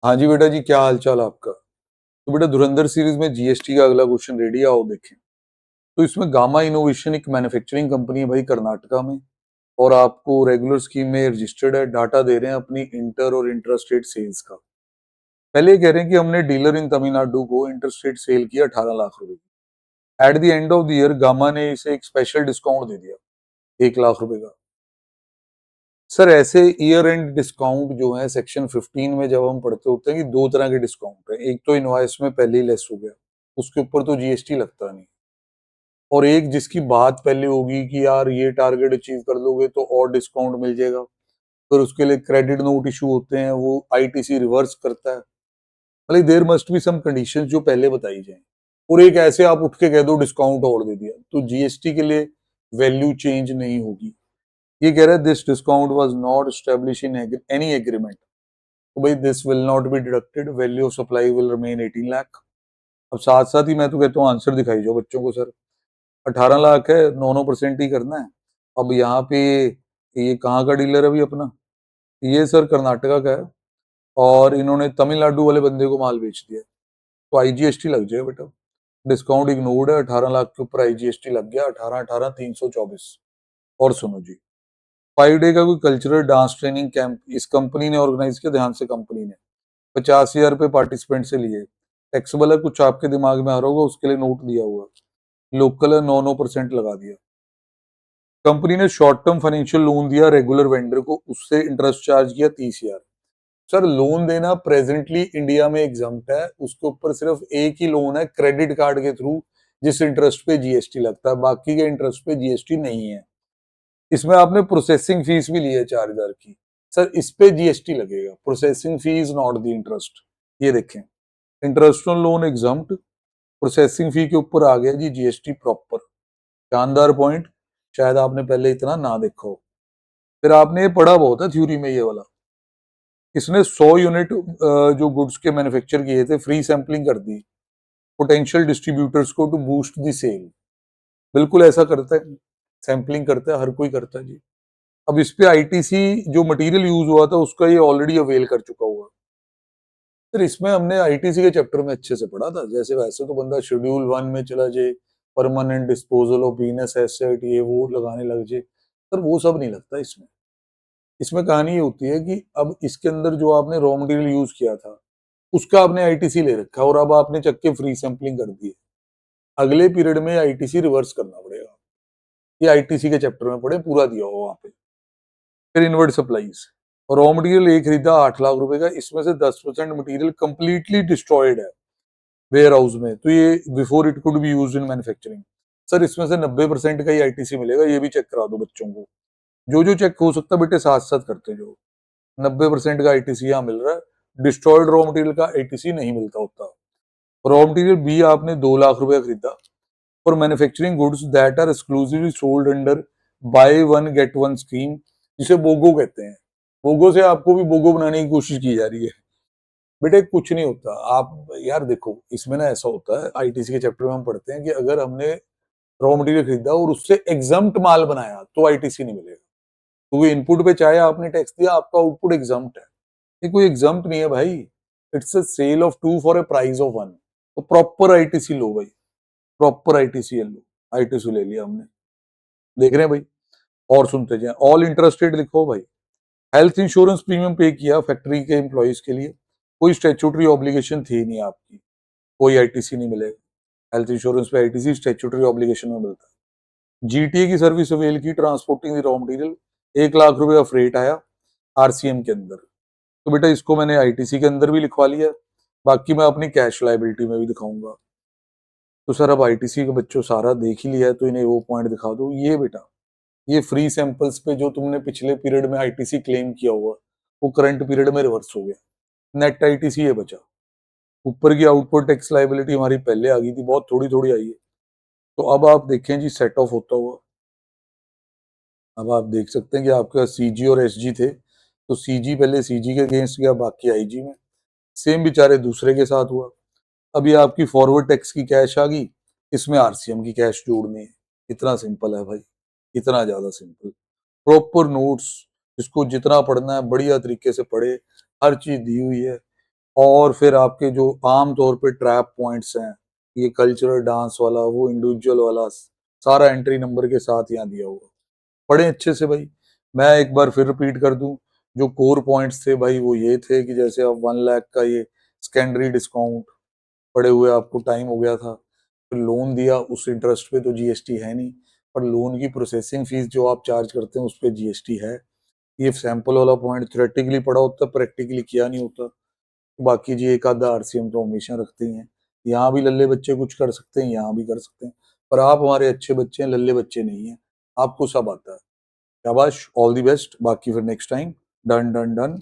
हाँ जी बेटा जी, क्या हाल चाल आपका। तो बेटा धुरंधर सीरीज में जीएसटी का अगला क्वेश्चन रेडी, आओ देखें। तो इसमें गामा इनोवेशन एक मैन्युफैक्चरिंग कंपनी है भाई कर्नाटका में, और आपको रेगुलर स्कीम में रजिस्टर्ड है। डाटा दे रहे हैं अपनी इंटर और इंट्रा स्टेट सेल्स का। पहले ये कह रहे हैं कि हमने डीलर इन तमिलनाडु को इंटर स्टेट सेल किया 18 लाख रुपए की। At the end of the year gamma ने इसे एक स्पेशल डिस्काउंट दे दिया 1 लाख रुपए का। सर ऐसे ईयर एंड डिस्काउंट जो है सेक्शन 15 में जब हम पढ़ते होते हैं कि दो तरह के डिस्काउंट है। एक तो इनवॉइस में पहले ही लेस हो गया, उसके ऊपर तो जीएसटी लगता नहीं। और एक जिसकी बात पहले होगी कि यार ये टारगेट अचीव कर लोगे तो और डिस्काउंट मिल जाएगा, फिर उसके लिए क्रेडिट नोट इशू होते हैं, वो आईटीसी रिवर्स करता है। मतलब there must be some conditions जो पहले बताई जाए। और एक ऐसे आप उठ के कह दो डिस्काउंट और दे दिया, तो जीएसटी के लिए वैल्यू चेंज नहीं होगी। ये कह रहा है this discount was not establish in any agreement, तो भाई this will not be deducted, value of supply will remain 18 lakh. अब साथ साथ ही मैं तो कहता हूँ आंसर दिखाई जाओ बच्चों को। सर 18 लाख है, 9% ही करना है। अब यहाँ पे ये कहाँ का डीलर है भाई अपना? ये सर कर्नाटका का है, और इन्होंने तमिलनाडु वाले बंदे को माल बेच दिया, तो आईजीएसटी लग जाएगा बेटा। डिस्काउंट इग्नोर्ड है, 18 लाख के ऊपर आईजीएसटी लग गया, 18 18 324। और सुनो जी, 5 डे का कोई कल्चरल डांस ट्रेनिंग कैंप इस कंपनी ने ऑर्गेनाइज किया। ध्यान से, कंपनी ने 50,000 रुपए पार्टिसिपेंट से लिए। टैक्सेबल है, कुछ आपके दिमाग में आ रहा होगा, उसके लिए नोट दिया हुआ। लोकल है, 9% लगा दिया। कंपनी ने शॉर्ट टर्म फाइनेंशियल लोन दिया रेगुलर वेंडर को, उससे इंटरेस्ट चार्ज किया 30,000। सर लोन देना प्रेजेंटली इंडिया में एग्जम्प्ट है, उसके ऊपर सिर्फ एक ही लोन है क्रेडिट कार्ड के थ्रू, जिस इंटरेस्ट पे जीएसटी लगता है, बाकी के इंटरेस्ट पे जीएसटी नहीं है। इसमें आपने प्रोसेसिंग फीस भी ली है 4,000 की। सर इस पे जीएसटी लगेगा, processing fees not the interest. ये देखें, interest on loan exempt, processing fee के ऊपर आ गया जी जीएसटी प्रॉपर। शानदार पॉइंट, शायद आपने पहले इतना ना देखा हो। फिर आपने ये पढ़ा बहुत है थ्योरी में ये वाला। इसने 100 यूनिट जो गुड्स के मैन्युफैक्चर किए थे फ्री सैंपलिंग कर दी पोटेंशियल डिस्ट्रीब्यूटर्स को टू बूस्ट दी सेल। बिल्कुल ऐसा करता है, सैंपलिंग करता है, हर कोई करता है जी। अब इस पे आईटीसी जो मटेरियल यूज हुआ था उसका ये ऑलरेडी अवेल कर चुका हुआ। फिर इसमें हमने आईटीसी के चैप्टर में अच्छे से पढ़ा था। जैसे वैसे तो बंदा शेड्यूल 1 में चला जाए, permanent disposal of Venus asset ये वो लगाने लग जाए, सर वो सब नहीं लगता इसमें। इसमें कहानी ये होती है कि अब इसके अंदर जो आपने रॉ मटेरियल यूज किया था उसका आपने आईटीसी ले रखा है, और अब आपने चक्के फ्री सैंपलिंग कर दी है। अगले पीरियड में आईटीसी रिवर्स करना पड़ेगा। ये आईटीसी के चैप्टर में पढ़े, पूरा दिया हुआ वहां पे। फिर इनवर्ड सप्लाईज, रॉ मटेरियल एक खरीदा 8 लाख रुपए का, इसमें से 10% मटेरियल कंप्लीटली डिस्ट्रॉयड है वेयर हाउस में, तो ये before it could be use in manufacturing. Sir इसमें से 90% का ही आईटीसी मिलेगा, ये भी चेक करा दो बच्चों को। जो जो चेक हो सकता है बेटे साथ साथ करते जाओ। 90% का आईटीसी यहाँ मिल रहा है, डिस्ट्रॉयड रॉ मटेरियल का आईटीसी नहीं मिलता होता। रॉ मटेरियल बी आपने 2 लाख रुपया खरीदा for manufacturing goods that are exclusively sold under buy one get one scheme, जिसे बोगो कहते हैं। बोगो से आपको भी बोगो बनाने की कोशिश की जा रही है। बेटे कुछ नहीं होता। आप यार देखो, इसमें ना ऐसा होता है, आईटीसी के चैप्टर में हम पढ़ते हैं कि अगर हमने रॉ मटेरियल खरीदा और उससे एग्जम्प्ट माल बनाया तो आईटीसी नहीं मिलेगा, क्योंकि इनपुट पे चाहे आपने टैक्स दिया, आपका आउटपुट एग्जम्प्ट है। ये कोई एग्जम्प्ट नहीं है भाई, it's a sale of two for a price of one. तो प्रॉपर आईटीसी लो भाई, प्रॉपर आईटीसी लो। आईटीसी ले लिया हमने, देख रहे हैं भाई। और सुनते जाए, ऑल इंटरेस्टेड लिखो भाई। हेल्थ इंश्योरेंस प्रीमियम पे किया फैक्ट्री के एम्प्लॉयज के लिए, कोई स्टेचुटरी ऑब्लिगेशन थी नहीं आपकी, कोई आईटीसी नहीं मिलेगा। हेल्थ इंश्योरेंस पे आईटीसी स्टेचुटरी ऑब्लिगेशन में मिलता है। जीटीए की सर्विस अवेल की transporting the raw material, 1 lakh रुपए का फ्रेट आया आरसीएम के अंदर, तो बेटा इसको मैंने आईटीसी के अंदर भी लिखवा लिया। बाकी मैं अपनी कैश लाइबिलिटी में भी दिखाऊंगा। तो सर अब आईटीसी के बच्चों सारा देख ही लिया है, तो इन्हें वो पॉइंट दिखा दो। ये बेटा, ये फ्री सैंपल्स पे जो तुमने पिछले पीरियड में आईटीसी क्लेम किया हुआ, वो करंट पीरियड में रिवर्स हो गया। नेट आईटीसी ये बचा। ऊपर की आउटपुट टैक्स लाइबिलिटी हमारी पहले आ गई थी, बहुत थोड़ी थोड़ी आई है। तो अब आप देखें जी सेट ऑफ होता हुआ। अब आप देख सकते हैं कि आपके पास सीजी और एसजी थे, तो सीजी पहले सीजी के अगेंस्ट गया, बाकी आईजी में। सेम बेचारे दूसरे के साथ हुआ। अब ये आपकी फॉरवर्ड टैक्स की कैश आ गई, इसमें आरसीएम की कैश जोड़नी है। इतना सिंपल है भाई, इतना ज्यादा सिंपल। प्रॉपर नोट्स, इसको जितना पढ़ना है बढ़िया तरीके से पढ़े, हर चीज दी हुई है। और फिर आपके जो आम तौर पे ट्रैप पॉइंट्स हैं, ये कल्चरल डांस वाला, वो इंडिविजुअल वाला, सारा एंट्री नंबर के साथ यहाँ दिया हुआ। पढ़े अच्छे से भाई। मैं एक बार फिर रिपीट कर दूं, जो कोर पॉइंट्स थे भाई वो ये थे कि जैसे आप 1 लाख का ये सेकेंडरी डिस्काउंट पड़े हुए, आपको टाइम हो गया था, फिर लोन दिया, उस इंटरेस्ट पे तो जीएसटी है नहीं, पर लोन की प्रोसेसिंग फीस जो आप चार्ज करते हैं उस पर जीएसटी है। ये सैंपल वाला पॉइंट थ्योरेटिकली पढ़ा होता, प्रैक्टिकली किया नहीं होता। बाकी जी एक आधा आरसीएम तो हमेशा रखते ही हैं। यहाँ भी लल्ले बच्चे कुछ कर सकते हैं, यहाँ भी कर सकते हैं, पर आप हमारे अच्छे बच्चे हैं, लल्ले बच्चे नहीं हैं। आपको सब आता है। शाबाश, ऑल द बेस्ट। बाकी फिर next time. Done done done.